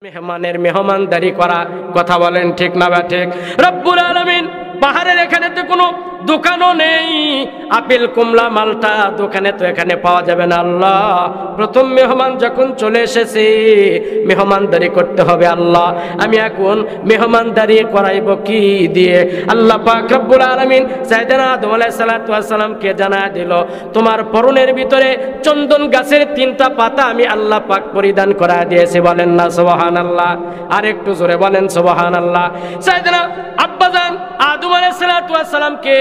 মেহমানের মেহমানদারি করা, কথা বলেন ঠিক না বা ঠিক? রব্বুল আলামিন পাহাড়ের এখানে তো কোনো দোকানও নেই, আপেল কমলা মালটা দোকানে তো এখানে পাওয়া যাবে না। আল্লাহ প্রথম মেহমান যখন চলে এসেছে মেহমানদারি করতে হবে। আল্লাহ আমি এখন মেহমানদারি করাইব কি দিয়ে? আল্লাহ পাক রব্বুল আলামিন সাইয়েদনা আদম আলাইহিস সালাতু ওয়াস সালামকে জানায় দিল, তোমার পরনের ভিতরে চন্দন গাছের 3টা পাতা আমি আল্লাহ পাক পরিধান করায় দিয়েছি। বলেন না সুবহানাল্লাহ? আর একটু জোরে বলেন সুবহানাল্লাহ। সাইয়েদনা আব্বাজান আদম আলাইহিস সালাতু ওয়াস সালামকে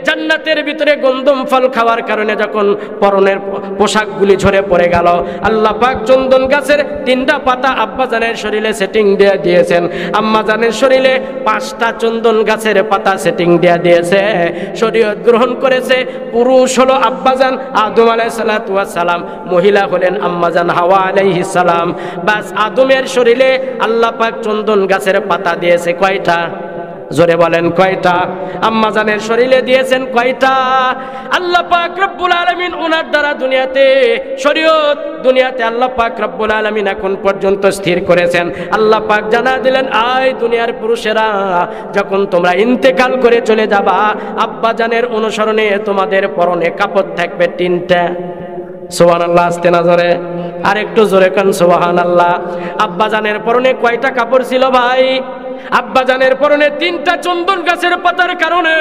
জান্নাতের ভিতরে গন্ধম ফল খাওয়ার কারণে যখন পরনের পোশাকগুলি ঝরে পড়ে গেল, আল্লাহ পাক চন্দন গাছের 3টা পাতা আব্বাজানের শরীরে সেটিং দিয়ে দিয়েছেন। আম্মাজানের শরীরে 5টা চন্দন গাছের পাতা সেটিং দিয়ে দিয়েছে। শরীয়ত গ্রহণ করেছে। পুরুষ হলো আব্বাজান আদম আলাইহিস সালাতু ওয়াস সালাম, মহিলা হলেন আম্মাজান হাওয়া আলাইহিস সালাম। বাস আদমের শরীরে আল্লাহ পাক চন্দন গাছের পাতা দিয়েছে কয়টা? জোরে বলেন কয়টা? আম্মাজানের শরীরে দিয়েছেন কয়টা? আল্লাহ পাক রব্বুল আলামিন ওনার দ্বারা দুনিয়াতে শরীয়ত দুনিয়াতে আল্লাহ পাক রব্বুল আলামিন এখন পর্যন্ত স্থির করেছেন। আল্লাহ পাক জানা দিলেন, আয় দুনিয়ার পুরুষেরা, যখন তোমরা ইন্তেকাল করে চলে যাবা আব্বাজানের অনুসরণে তোমাদের পরনে কাপড় থাকবে 3টা। সুবহানাল্লাহ, আসতে না জোরে? আর একটু জোরে কান সুবহানাল্লাহ। আব্বাজানের পরনে কয়টা কাপড় ছিল ভাই? আব্বাজানের পরনে 3টা চন্দন গাছের পাতার কারণে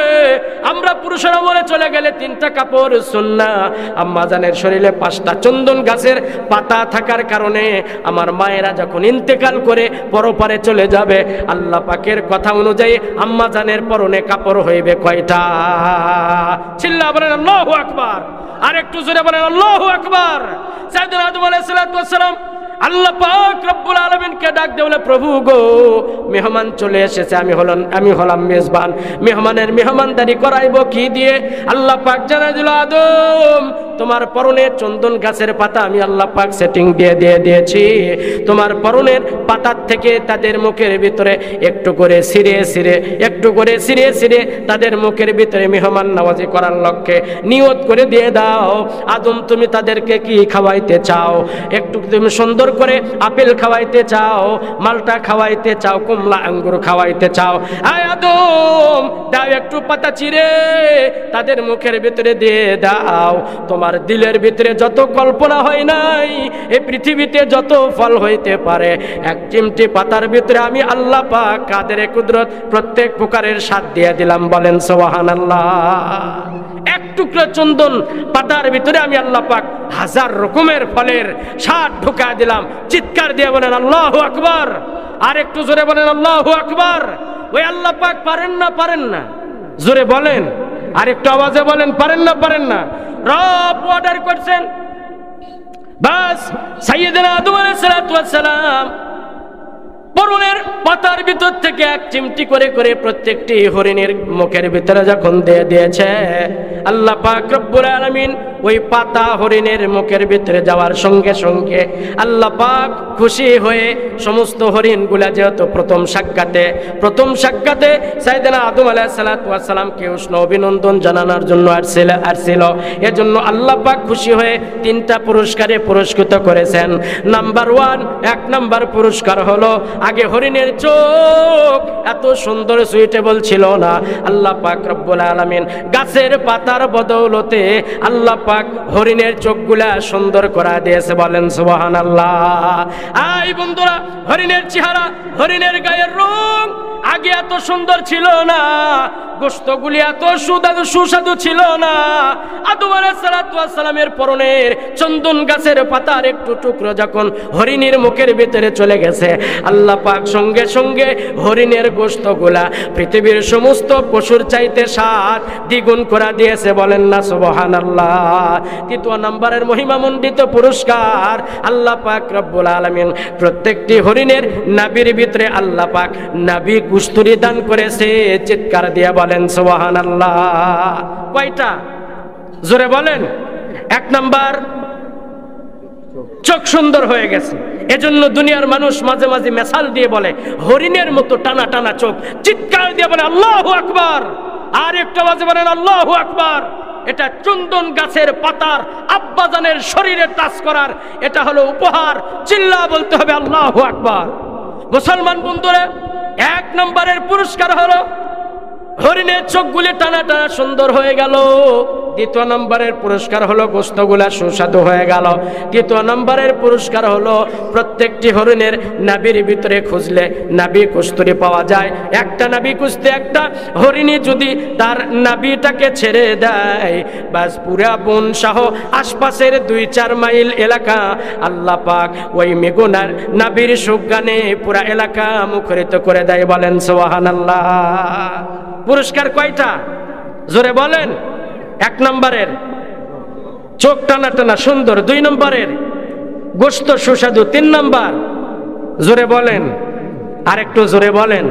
আমরা পুরুষেরা মরে চলে গেলে 3টা কাপড় সুন্নাহ। আম্মাজানের শরীরে 5টা চন্দন গাছের পাতা থাকার কারণে আমার মায়েরা যখন ইন্তেকাল করে পরপারে চলে যাবে আল্লাহ পাকের কথা অনুযায়ী আম্মাজানের পরনে কাপড় হইবে কয়টা? চিল্লা বলেন আল্লাহু আকবার। আর একটু জোরে বলেন আল্লাহু আকবার। সাইয়েদনা আদম আলাইহিস সালাতু ওয়াস সালাম আল্লাহ পাক রব্বুল আলামিনকে ডাক দিয়ে বলে, প্রভু গো, মেহমান চলে এসেছে, আমি হলাম মেজবান, মেহমানের মেহমানদারি করাইব কি দিয়ে? আল্লাহ পাক জানাই দিল, আদম তোমার পরনে চন্দন গাছের পাতা আমি আল্লাহ পাক সেটিং দিয়েছি। তোমার পরনের পাতার থেকে তাদের মুখের ভিতরে একটু করে ছিঁড়ে তাদের মুখের ভিতরে মেহমান নওয়াজি করার লক্ষ্যে নিয়ত করে দিয়ে দাও। আদম তুমি তাদেরকে কি খাওয়াইতে চাও? একটু তুমি সুন্দর করে আপেল খাওয়াইতে চাও, মালটা খাওয়াইতে চাও, কমলা আঙ্গুর খাওয়াইতে চাও? আয় আদম দাও একটু পাতা চিড়ে তাদের মুখের ভিতরে দিয়ে দাও। তোমার দিলের ভিতরে যত কল্পনা হয় নাই এই পৃথিবীতে যত ফল হইতে পারে, এক চিমটি পাতার ভিতরে আমি আল্লাহ পাক কাদের কুদরত প্রত্যেক প্রকারের স্বাদ দিয়ে দিলাম। বলেন সুবহানাল্লাহ। এক টুকরো চন্দন পাতার ভিতরে আমি আল্লাহ পাক 1000 রকমের ফলের স্বাদ ঢুকা দিলাম। চিৎকার দিয়ে বলেন আল্লাহু আকবার। আর একটু জোরে বলেন আল্লাহু আকবার। ওই আল্লাহ পাক পারেন না? জোরে বলেন, আর একটু আওয়াজে বলেন, পারেন না? রব অর্ডার করছেন, বাস সাইয়েদনা আদম আলাইহিস সালাতু ওয়াস সালাম পরনের পাতার ভিতর থেকে এক চিমটি করে প্রত্যেকটি হরিণের মুখের ভিতরে যখন দিয়ে দিয়েছে আল্লাহ পাক রব্বুল আলামিন, ওই পাতা হরিণের মুখের ভিতরে যাওয়ার সঙ্গে সঙ্গে আল্লাহ পাক খুশি হয়ে সমস্ত হরিণগুলা, যেহেতু প্রথম সাক্ষাতে সাইয়েদনা আদম আলাইহিস সালাতু ওয়াস সালামকে উষ্ণ অভিনন্দন জানানোর জন্য আসছিল। এজন্য আল্লাহ পাক খুশি হয়ে 3টা পুরস্কারে পুরস্কৃত করেছেন। নাম্বার 1, 1 নাম্বার পুরস্কার হলো, আগে হরিণের চোখ এত সুন্দর সুইটেবল ছিল না, আল্লাহ পাক রব্বুল আলামিন গাছের পাতার বদৌলতে আল্লাহ পাক হরিণের চোখগুলা সুন্দর করা দিয়েছে। বলেন সুবহানাল্লাহ। আই বন্ধুরা, হরিণের চেহারা, হরিণের গায়ের রং আগে এত সুন্দর ছিল না, গোশতগুলি এত সুস্বাদু ছিল না। আদম আলাইহিস সালাতু ওয়াস সালামের পরনের চন্দন গাছের পাতার একটু টুকরো যখন হরিণের মুখের ভিতরে চলে গেছে আল্লাহ পাক সঙ্গে সঙ্গে হরিণের গোশতগুলা পৃথিবীর সমস্ত পশুর চাইতে স্বাদ দ্বিগুণ করে দিয়েছে। বলেন না সুবহানাল্লাহ। 3 নম্বরের মহিমামণ্ডিত পুরস্কার, আল্লাহ পাক রব্বুল আলামিন প্রত্যেকটি হরিণের নাভির ভিতরে আল্লাহ পাক নাভি কুস্তুরি দান করেছে। চিৎকার দিয়ে বলেন সুবহানাল্লাহ। কয়টা? জোরে বলেন। 1 নাম্বার, চোখ সুন্দর হয়ে গেছে। এজন্য দুনিয়ার মানুষ মাঝে মাঝে মেসাল দিয়ে বলে হরিণের মতো টানা টানা চোখ। চিৎকার দিয়ে বলে আল্লাহু আকবার। আর একটা আওয়াজে বলেন আল্লাহু আকবার। এটা চন্দন গাছের পাতার আব্বাজানের শরীরে টাচ করার এটা হলো উপহার। চিল্লা বলতে হবে আল্লাহু আকবার। মুসলমান বন্ধুরা, 1 নম্বরের পুরস্কার হলো হরিণের চোখগুলি টানা টানা সুন্দর হয়ে গেল। 2 নম্বরের পুরস্কার হলো গোশতগুলা সুস্বাদু হয়ে গেল। 3 নম্বরের পুরস্কার হলো প্রত্যেকটি হরিণের নাভির ভিতরে খুঁজলে নাভি কস্তুরী পাওয়া যায়। একটা নাভি খুঁজতে একটা হরিণী যদি তার নাভিটাকে ছেড়ে দেয়, বাস পুরা বন সহ আশপাশের 2-4 মাইল এলাকা আল্লাহ পাক ওই মেঘনার নাভির সুগানে পুরা এলাকা মুখরিত করে দেয়। বলেন সুবহানাল্লাহ। পুরস্কার কয়টা? জোরে বলেন। 1 নম্বরের চোখ টানা টানা সুন্দর, 2 নম্বরের গোশত সুস্বাদু, 3 নম্বর জোরে বলেন, আরেকটু জোরে বলেন।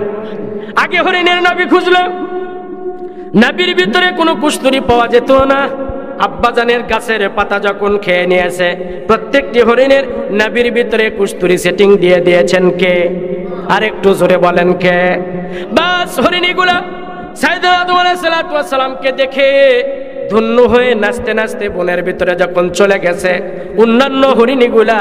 আগে হরিণের নাভি খুঁজলো, নাভির ভিতরে কোনো কস্তুরী পাওয়া যেত না। আব্বাজানের গাছের পাতা যখন খেয়ে নিয়েছে, প্রত্যেকটি হরিণের নাভির ভিতরে কস্তুরী সেটিং দিয়ে দিয়েছেন কে? আরেকটু জোরে বলেন কে? বাস হরিণীগুলা সাইয়েদনা আদম আলাইহিস সালামকে দেখে ধন্য হয়ে নাচতে নাচতে বনের ভিতরে যখন চলে গেছে, অন্যান্য হরিণীগুলা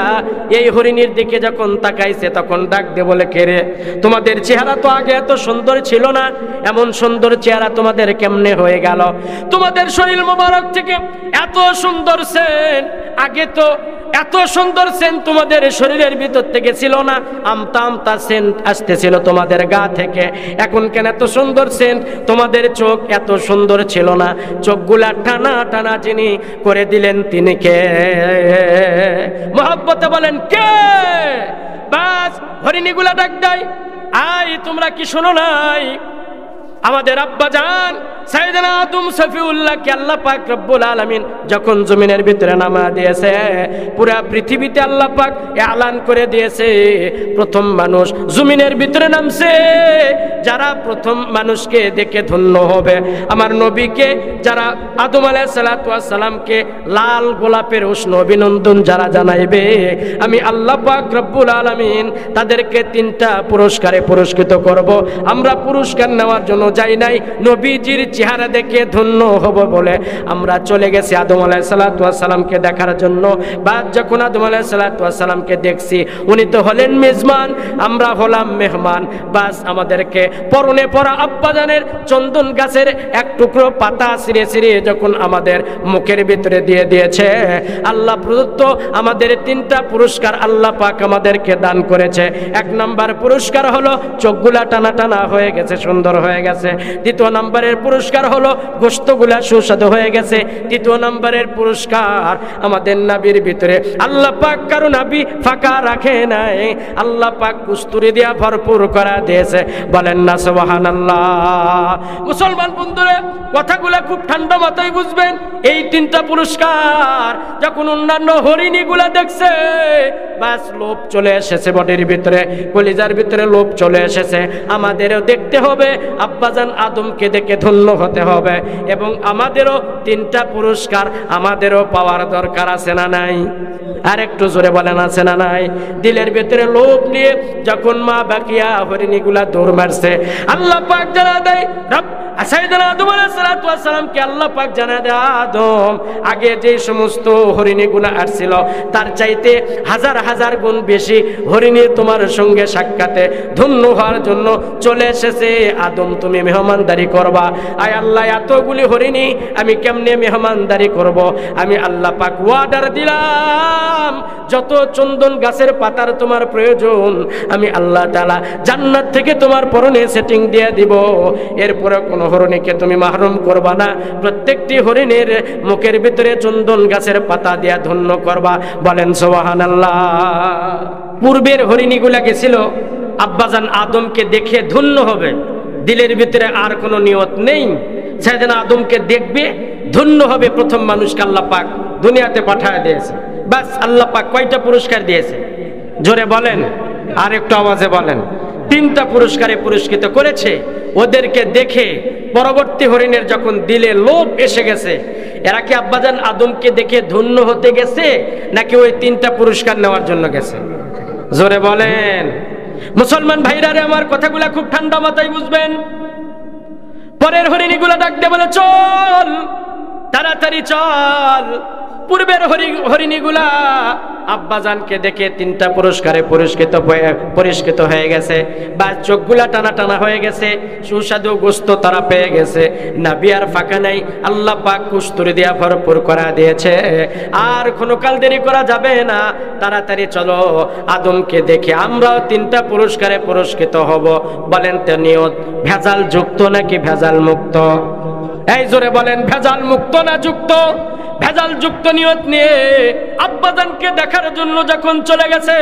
এই হরিণীর দিকে যখন তাকাইছে তখন ডাক দিয়ে বলে, কে রে, তোমাদের চেহারা তো আগে এত সুন্দর ছিল না, এমন সুন্দর চেহারা তোমাদের কেমনে হয়ে গেল? তোমাদের শরীর মোবারক থেকে এত সুন্দর সেন্ট, আগে তো এত সুন্দর সেন্ট তোমাদের শরীরের ভিতর থেকে ছিল না, আমতা আমতা সেন্ট আসতেছিল তোমাদের গা থেকে, এখন কেন এত সুন্দর সেন্ট? তোমাদের চোখ এত সুন্দর ছিল না, চোখগুলা টানা টানা যিনি করে দিলেন তিনি কে? মহব্বতে বলেন কে? বাস হরিণীগুলা ডাক দেয়, আই তোমরা কি শোনো নাই? আমাদের আব্বাজান সাইয়েদনা আদম সফিউল্লাহকে আল্লাহ পাক রব্বুল আলামিন যখন জমিনের ভিতরে নামা দিয়েছে, পুরা পৃথিবীতে আল্লাহ পাক এলান করে দিয়েছে প্রথম মানুষ জমিনের ভিতরে নামছে, যারা প্রথম মানুষকে দেখে ধন্য হবে। আমার নবীকে যারা আদম আলাইহিস সালামকে লাল গোলাপের উষ্ণ অভিনন্দন যারা জানাইবে, আমি আল্লাহ পাক রব্বুল আলামিন তাদেরকে 3টা পুরস্কারে পুরস্কৃত করব। আমরা পুরস্কার নেওয়ার জন্য যাই নাই, নবীজির চেহারা দেখে ধন্য হব বলে আমরা চলে গেছি আদম আলাইহিস সালামকে দেখার জন্য। বাদ যখন আদম আলাইহিস সালামকে দেখছি, উনি তো হলেন মেজবান, আমরা হলাম মেহমান। বাস আমাদেরকে পরনে পরা আব্বাজানের চন্দন গাছের এক টুকরো পাতা ছিঁড়ে ছিঁড়ে যখন আমাদের মুখের ভিতরে দিয়ে দিয়েছে, আল্লাহ প্রদত্ত আমাদের 3টা পুরস্কার আল্লাহ পাক আমাদেরকে দান করেছে। 1 নম্বর পুরস্কার হলো চোখগুলা টানা টানা হয়ে গেছে, সুন্দর হয়ে গেছে। 2 নম্বরের পুরস্কার হলো গোশতগুলা সুস্বাদু হয়ে গেছে। 3 নম্বরের পুরস্কার আমাদের নাভির ভিতরে আল্লাহ পাক কারো নাভি ফাঁকা রাখে নাই, আল্লাহ পাক কস্তুরী দিয়া ভরপুর করা দিয়েছে। বলেন না সুবহানাল্লাহ। মুসলমান বন্ধুরা, কথাগুলা খুব ঠান্ডা মাথায় বুঝবেন। এই 3টা পুরস্কার যখন অন্যান্য হরিণীগুলা দেখছে, বাস লোভ চলে এসেছে বডির ভিতরে, কলিজার ভিতরে লোভ চলে এসেছে। আমাদেরও দেখতে হবে, আব্বাজান আদমকে দেখে ধন্য হতে হবে, এবং আমাদেরও 3টা পুরস্কার আমাদেরও পাওয়ার দরকার আছে না নাই? আর একটু জোরে বলেন আছে না নাই? দিলের ভিতরে লোভ নিয়ে যখন মা বাকিয়া হরিণীগুলা দৌড় মারছে, আল্লাহ পাক জানা দেয় সাইয়েদনা আদম আলাইহিস সালামকে আল্লাহ পাক জানা দেয়, আদম আগে যে সমস্ত হরিণীগুলা আসছিল তার চাইতে হাজার হাজার গুণ বেশি হরিণী তোমার সঙ্গে সাক্ষাতে ধন্য হওয়ার জন্য চলে এসেছে। আদম তুমি মেহমানদারি করবা। আয় আল্লাহ, এতগুলি হরিণী আমি কেমনে মেহমানদারি করব? আমি আল্লাহ পাক ওয়ার্ডার দিলাম, যত চন্দন গাছের পাতার তোমার প্রয়োজন আমি আল্লাহ তাআলা জান্নাত থেকে তোমার পরনে সেটিং দিয়ে দিব। এরপরে কোনো হরিণীকে তুমি মাহরুম করবা না, প্রত্যেকটি হরিণীর মুখের ভিতরে চন্দন গাছের পাতা দিয়া ধন্য করবা। বলেন সুবহানাল্লাহ। পূর্বের হরিণীগুলা গেছিল আব্বাজান আদমকে দেখে ধন্য হবে, দিলের ভিতরে আর কোনো নিয়ত নেই। সাইয়েদনা আদমকে দেখবে ধন্য হবে, প্রথম মানুষকে আল্লাহ পাক দুনিয়াতে পাঠায় দিয়েছে। বাস আল্লাহ পাক কয়টা পুরস্কার দিয়েছে? জোরে বলেন, আর একটু আওয়াজে বলেন। 3টা পুরস্কারে পুরস্কৃত করেছে। ওদেরকে দেখে পরবর্তী হরিণের যখন দিলে লোভ এসে গেছে, এরা কি আব্বাজান আদমকে দেখে ধন্য হতে গেছে নাকি ওই 3টা পুরস্কার নেওয়ার জন্য গেছে? জোরে বলেন। মুসলমান ভাইরা রে, আমার কথাগুলা খুব ঠান্ডা মাথায় বুঝবেন। পরের হরিণীগুলা ডাক দিয়ে বলে, চল তাড়াতাড়ি চল, পূর্বের হরিণীগুলা আব্বাজানকে দেখে তিনটা পুরস্কারে পুরস্কৃত হয়ে গেছে, বা চোখগুলা টানা টানা হয়ে গেছে, সুস্বাদু গোস্ত তারা পেয়ে গেছে, নাবি আর ফাঁকা নাই, আল্লাহ পাক কুস্তুরি দিয়া ভরপুর করা দিয়েছে। আর কোনো কাল দেরি করা যাবে না, তাড়াতাড়ি চলো আদমকে দেখে আমরাও তিনটা পুরস্কারে পুরস্কৃত হব। বলেন তো নিয়ত ভেজাল যুক্ত নাকি ভেজাল মুক্ত? এই জোরে বলেন, ভেজাল মুক্ত না যুক্ত? ভেজাল যুক্ত নিয়ত নিয়ে আব্বাজানকে দেখার জন্য যখন চলে গেছে,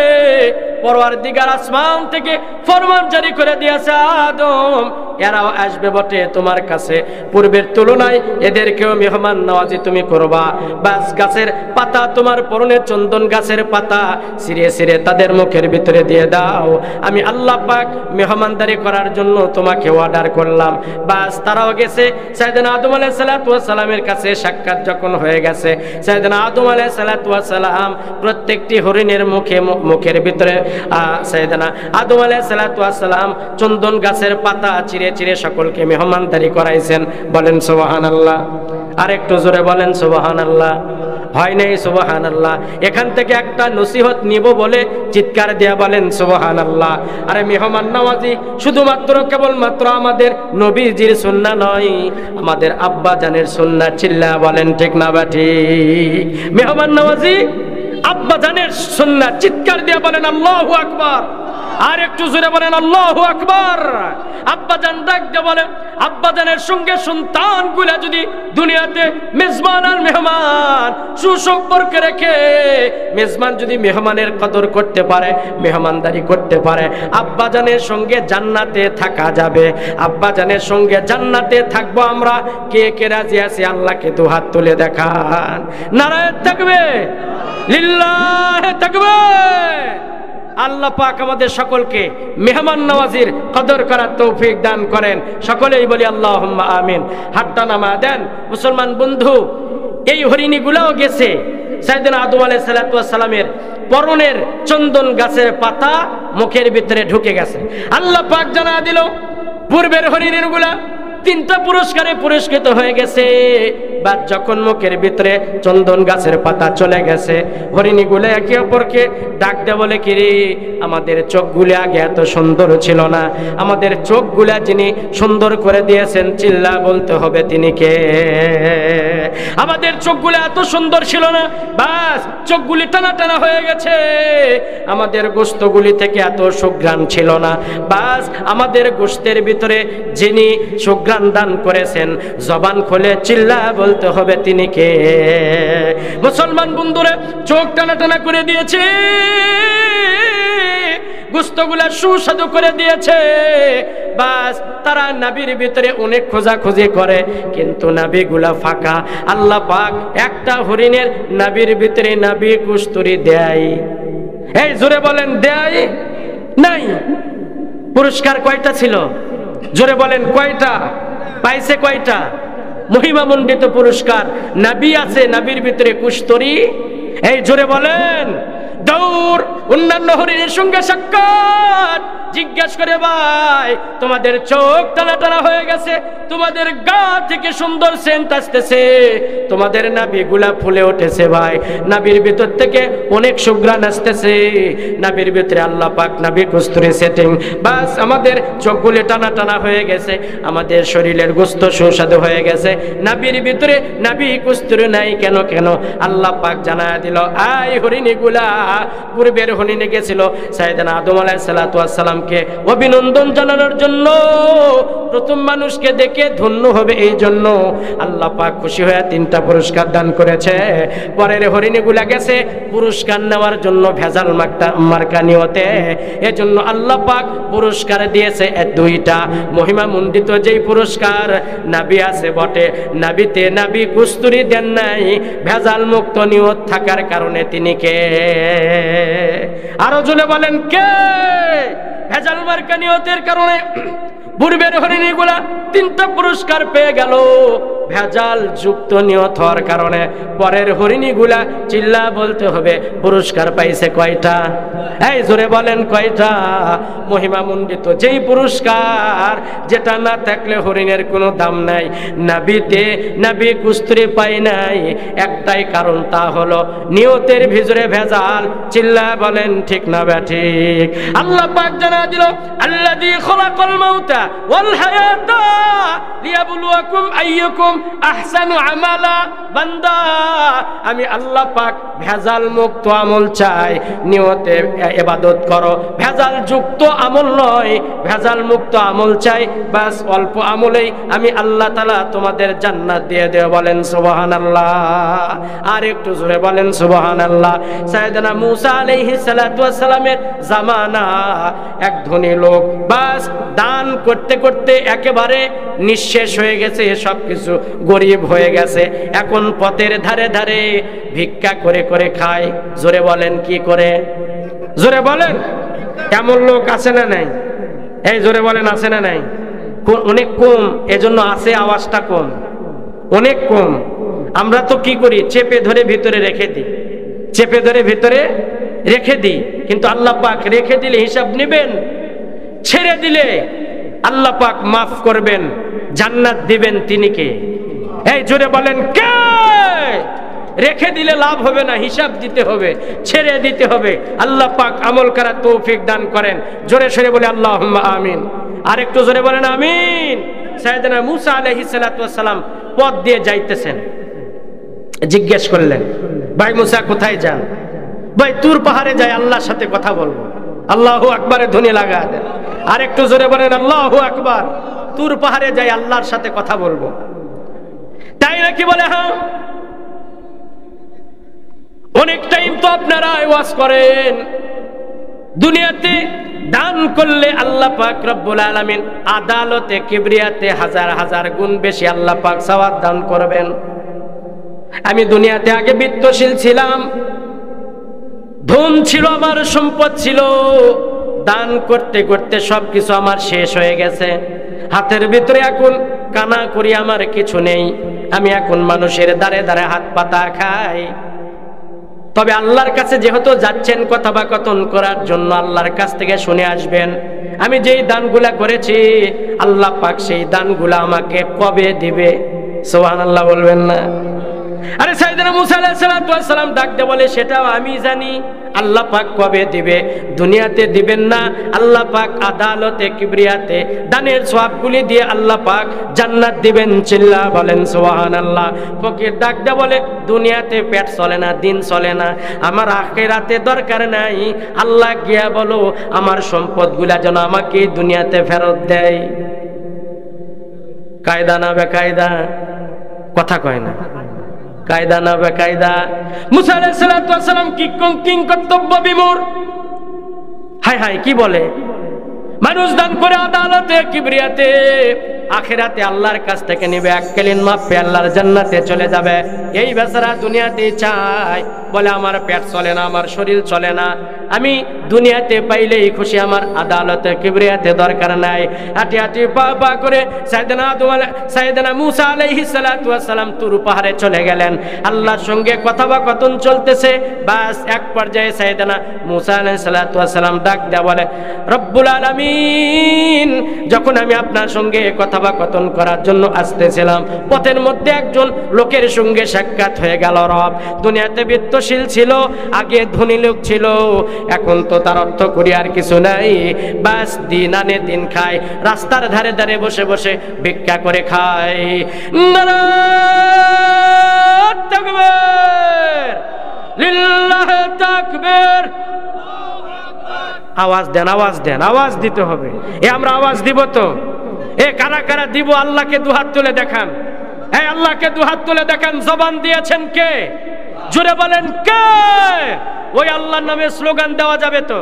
পরওয়ারদিগার আসমান থেকে ফরমান জারি করে দিয়েছে, আদম এরাও আসবে বটে তোমার কাছে, পূর্বের তুলনায় এদেরকেও মেহমান নওয়াজি তুমি করবা। বাস গাছের পাতা, তোমার পরনে চন্দন গাছের পাতা ছিঁড়ে ছিঁড়ে তাদের মুখের ভিতরে দিয়ে দাও, আমি আল্লাহ পাক মেহমানদারি করার জন্য তোমাকে অর্ডার করলাম। বাস তারাও গেছে, সাইয়েদনা আদম আলাইহিস সালাতু ওয়াস সালামের কাছে সাক্ষাৎ যখন হয়ে গেছে, সাইয়েদনা আদম আলাইহিস সালাতু ওয়াস সালাম প্রত্যেকটি হরিণের মুখের ভিতরে সাইয়েদনা আদম আলাইহিস সালাতু ওয়াস সালাম চন্দন গাছের পাতা চিরে চিরে সকলকে মেহমানদারি করাইছেন। বলেন সুবহানাল্লাহ। আর একটু জোরে বলেন সুবহানাল্লাহ। হয় নাই সুবহানাল্লাহ? এখান থেকে একটা নসিহত নিব বলে চিৎকার দিয়া বলেন সুবহানাল্লাহ। আরে মেহমান নওয়াজি শুধুমাত্র কেবলমাত্র আমাদের নবীজির সুন্নাহ নয়, আমাদের আব্বা জানের সুন্নাহ। চিল্লা বলেন ঠিক না বা ঠিক? মেহমান নওয়াজি আব্বা জানের সুন্নাহ। চিৎকার দিয়া বলেন আল্লাহু আকবার। আর একটু জোরে বলেন আল্লাহু আকবার। আব্বাজান ডাকতে বলেন, আব্বাজানের সঙ্গে সন্তানগুলা যদি দুনিয়াতে মেজবান আর মেহমান সুসম্পর্ক রেখে, মেজবান যদি মেহমানের কদর করতে পারে, মেহমানদারি করতে পারে, আব্বাজানের সঙ্গে জান্নাতে থাকা যাবে। আব্বাজানের সঙ্গে জান্নাতে থাকবো আমরা। কে কে রাজি আছে আল্লাহকে দু হাত তুলে দেখান। নারায়ে তাকবীর, লিল্লাহি তাকবীর। আল্লাহ পাক আমাদের সকলকে মেহমান নওয়াজির কদর করার তৌফিক দান করেন। সকলেই বলি আল্লাহুম্মা আমিন। হাতটা নামা দেন। মুসলমান বন্ধু, এই হরিণীগুলাও গেছে সাইয়েদনা আদম আলাইহিস সালাতু ওয়াস সালামের পরনের চন্দন গাছের পাতা মুখের ভিতরে ঢুকে গেছে। আল্লাহ পাক জানা দিল পূর্বের হরিণীগুলা তিনটা পুরস্কারে পুরস্কৃত হয়ে গেছে। বা যখন মুখের ভিতরে চন্দন গাছের পাতা চলে গেছে, হরিণীগুলো একে অপরকে ডাক দে বলে, কি রে আমাদের চোখগুলো আগে এত সুন্দর ছিল না, আমাদের চোখগুলা যিনি সুন্দর করে দিয়েছেন চিল্লা বলতে হবে তিনি কে? আমাদের চোখগুলো এত সুন্দর ছিল না, বাস চোখগুলি টানা টানা হয়ে গেছে। আমাদের গোশতগুলি থেকে এত সুঘ্রাণ ছিল না, বাস আমাদের গোশতের ভিতরে যিনি সুঘ্রাণ দান করেছেন, জবান খুলে চিল্লা বলতে হবে তিনি কে? মুসলমান বন্ধুরা, চোখ টানা টানা করে দিয়েছে, গোশতগুলা সুস্বাদু করে দিয়েছে। বাস তারা নাবির ভিতরে অনেক খোঁজাখুঁজি করে, কিন্তু নাবিগুলা ফাঁকা। আল্লাহ পাক একটা হরিণের নাবির ভিতরে নাবি কস্তুরি দেয়। এই জোরে বলেন, দেয় নাই? পুরস্কার কয়টা ছিল? জোরে বলেন কয়টা? পাইছে কয়টা? মহিমামণ্ডিত পুরস্কার। নাবি আছে, নাবির ভিতরে কস্তুরি। এই জোরে বলেন। দৌড় অন্যান্য হরিণের সঙ্গে সাক্ষাৎ, জিজ্ঞাসা করে, ভাই তোমাদের চোখ টানা টানা হয়ে গেছে, তোমাদের গা থেকে সুন্দর সেন্ট আসতেছে, তোমাদের নাভিগুলা ফুলে উঠেছে, ভাই নাভির ভিতর থেকে অনেক সুঘ্রাণ আসতেছে, নাভির ভিতরে আল্লাহ পাক নাভি কস্তুরি সেটিং। বাস আমাদের চোখগুলি টানা টানা হয়ে গেছে, আমাদের শরীরের গোশত সুস্বাদু হয়ে গেছে, নাভির ভিতরে নাভি কস্তুরি নাই কেন? কেন আল্লাহ পাক জানায় দিল, আই হরিণীগুলা পূর্বের হরিণী গেছিল সাইয়েদনা আদম আলাইহিস সালাতু ওয়াস সালামকে অভিনন্দন জানানোর জন্য, প্রথম মানুষকে দেখে ধন্য হবে এই জন্য আল্লাহ পাক খুশি হয়ে তিনটা পুরস্কার দান করেছে। পরের হরিণীগুলা গেছে পুরস্কার নেওয়ার জন্য ভেজাল মার্কা নিয়তে, এজন্য আল্লাহ পাক পুরস্কার দিয়েছে দুইটা। মহিমামণ্ডিত যেই পুরস্কার, নাবি আছে বটে, নাবিতে নাবি কস্তুরি দেন নাই, ভেজাল মুক্ত নিয়ত থাকার কারণে তিনি কে? আরো জোরে বলেন কে? ভেজাল মার্কা নিয়তের কারণে পূর্বের হরিণীগুলা তিনটা পুরস্কার পেয়ে গেল। ভেজাল যুক্ত নিয়ত হওয়ার কারণে পরের হরিণীগুলা চিল্লা বলতে হবে পুরস্কার পাইছে কয়টা? এই জোরে বলেন কয়টা? মহিমামণ্ডিত যেই পুরস্কার যেটা না থাকলে হরিণের কোনো দাম নাই। নবী কুস্তুরি পাই নাই একটাই কারণ, তা হলো নিয়তের ভিতরে ভেজাল। চিল্লা বলেন ঠিক না ঠিক? আল্লাহ পাক জানা দিল আল্লাযী খলাকাল মাউতা ওয়াল হায়াতা লিয়াবলুয়াকুম আইয়ুকুম আহসানু আমালা। বান্দা, আমি আল্লাহ পাক ভেজাল মুক্ত আমল চাই, নিয়তে ইবাদত করো। ভেজাল যুক্ত আমল নয়, ভেজাল মুক্ত আমল চাই। বাস অল্প আমলেই আমি আল্লাহ তাআলা তোমাদের জান্নাত দিয়ে দেব। বলেন সুবহানাল্লাহ। আর একটু জোরে বলেন সুবহানাল্লাহ। সাইয়েদনা মূসা আলাইহিস সালাতু ওয়াস সালামের জামানা এক ধনী লোক বাস দান করতে করতে একেবারে নিঃশেষ হয়ে গেছে, সবকিছু গরিব হয়ে গেছে। এখন পথের ধারে ধারে ভিক্ষা করে করে খায়। জোরে বলেন কি করে? জোরে বলেন। এমন লোক আছে না নাই? এই জোরে বলেন আছে না নাই? অনেক কম, এজন্য আছে আওয়াজটা কম, অনেক কম। আমরা তো কি করি, চেপে ধরে ভিতরে রেখে দিই, চেপে ধরে ভিতরে রেখে দিই। কিন্তু আল্লাহ পাক রেখে দিলে হিসাব নেবেন, ছেড়ে দিলে আল্লাহ পাক মাফ করবেন, জান্নাত দিবেন। তিনি কে? এই জোরে বলেন কে? রেখে দিলে লাভ হবে না, হিসাব দিতে হবে, ছেড়ে দিতে হবে। আল্লাহ পাক আমল করার তৌফিক দান করেন। জোরে সরে বলে আল্লাহুম্মা আমিন। আর একটু জোরে বলেন আমিন। সাইয়েদনা মূসা আলাইহিস সালাতু ওয়াস সালাম পথ দিয়ে যাইতেছেন, জিজ্ঞেস করলেন ভাই মূসা কোথায় যান? ভাই তুর পাহাড়ে যাই, আল্লাহর সাথে কথা বলবো। আল্লাহু আকবারে ধ্বনি লাগা দেন। আর একটু জোরে বলেন আল্লাহু আকবার। তুর পাহাড়ে যাই, আল্লাহর সাথে কথা বলবো। তাই নাকি? বলে হ্যাঁ। অনেক টাইম তো আপনারা ওয়াজ করেন, দুনিয়াতে দান করলে আল্লাহ পাক রব্বুল আলামিন আদালতে কিবরিয়াতে হাজার হাজার গুণ বেশি আল্লাহ পাক সওয়াব দান করবেন। আমি দুনিয়াতে আগে বিত্তশীল ছিলাম, ধন ছিল, আমার সম্পদ ছিল, দান করতে করতে সবকিছু আমার শেষ হয়ে গেছে। হাতের ভিতরে এখন কানা করি, আমার কিছু নেই। আমি এখন মানুষের দ্বারে দ্বারে হাত পাতা খাই। তবে আল্লাহর কাছে যেহেতু যাচ্ছেন কথোপকথন করার জন্য, আল্লাহর কাছ থেকে শুনে আসবেন আমি যেই দানগুলা করেছি আল্লাহ পাক সেই দানগুলা আমাকে কবে দিবে? সুবহানাল্লাহ বলবেন না? আরে সাইয়েদনা মূসা আলাইহিস সালাতু ওয়াস সালাম ডাকতে বলে সেটাও আমি জানি, আল্লাহ পাক কবে দিবে। দুনিয়াতে দিবেন না, আল্লাহ পাক আদালতে কিবরিয়াতে দানের সওয়াবগুলি দিয়ে আল্লাহ পাক জান্নাত দিবেন। চিল্লা বলেন সুবহানাল্লাহ। ফকির ডাকতে বলে দুনিয়াতে পেট চলে না, দিন চলে না, আমার আখিরাতে দরকার নাই। আল্লাহ গিয়া বলো আমার সম্পদগুলা যেন আমাকে দুনিয়াতে ফেরত দেয়। কায়দা না বেকায়দা? কথা কয় না, কায়দা না বেকায়দা? মূসা আলাইহিস সালাতু ওয়াস সালাম কিং কর্তব্য বিমূঢ়। হায় হায় কি বলে? মানুষ দান করে আদালতে কিবরিয়াতে আখিরাতে আল্লাহর কাছ থেকে নেবে, এককালীন মাপ পেয়ে আল্লাহর জান্নাতে চলে যাবে। এই বেচারা দুনিয়াতে চায়, বলে আমার পেট চলে না, আমার শরীর চলে না, আমি দুনিয়াতে পাইলেই খুশি, আমার আদালতে কিবরিয়াতে দরকার নাই। হাঁটি হাঁটি পা পা করে সাইয়েদনা মূসা আলাইহিস সালাতু ওয়াস সালাম তুর পাহাড়ে চলে গেলেন। আল্লাহর সঙ্গে কথোপকথন চলতেছে। বাস এক পর্যায়ে সাইয়েদনা মূসা আলাইহিস সালাতু ওয়াস সালাম ডাক দেয়া বলে রব্বুল আলামিন, যখন আমি আপনার সঙ্গে কথোপকথন করার জন্য আসতেছিলাম, পথের মধ্যে একজন লোকের সঙ্গে সাক্ষাৎ হয়ে গেল। রব দুনিয়াতে বিত্তশীল ছিল, আগে ধনী লোক ছিল, এখন তো তার অর্থ করি আর কিছু নাই। বাস দিন আনে দিন খায়, রাস্তার ধারে ধারে বসে বসে ভিক্ষা করে খায়। নারায়ে তাকবীর, লিল্লাহি তাকবীর। আওয়াজ দেন, আওয়াজ দেন, আওয়াজ দিতে হবে। আমরা আওয়াজ দিব তো? কারা কারা দিব? আল্লাহকে দুহাত তুলে দেখান। আল্লাহকে দুহাত তুলে দেখান। জবান দিয়েছেন কে? জোরে বলেন কে? ওই আল্লাহর নামে স্লোগান দেওয়া যাবে তো?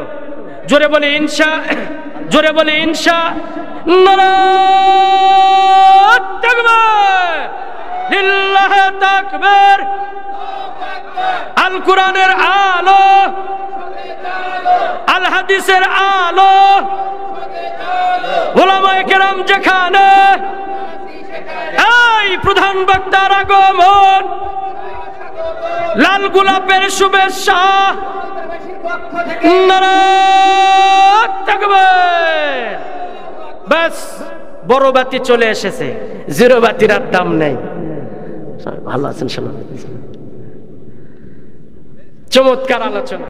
জোরে বলে ইনশা, জোরে বলে ইনশা। নারায়ে তাকবীর, লিল্লাহি তাকবীর। আল কোরআনের আলো, আল হাদিসের আলো, উলামায়ে কেরাম যেখানে, এই প্রধান বক্তার আগমন, লাল গোলাপের শুভেচ্ছা, নারায়ে তাকবীর। বাস বড় বাতি চলে এসেছে, জিরো বাতির আর দাম নেই। ভালো আছেন? চমৎকার আলোচনা।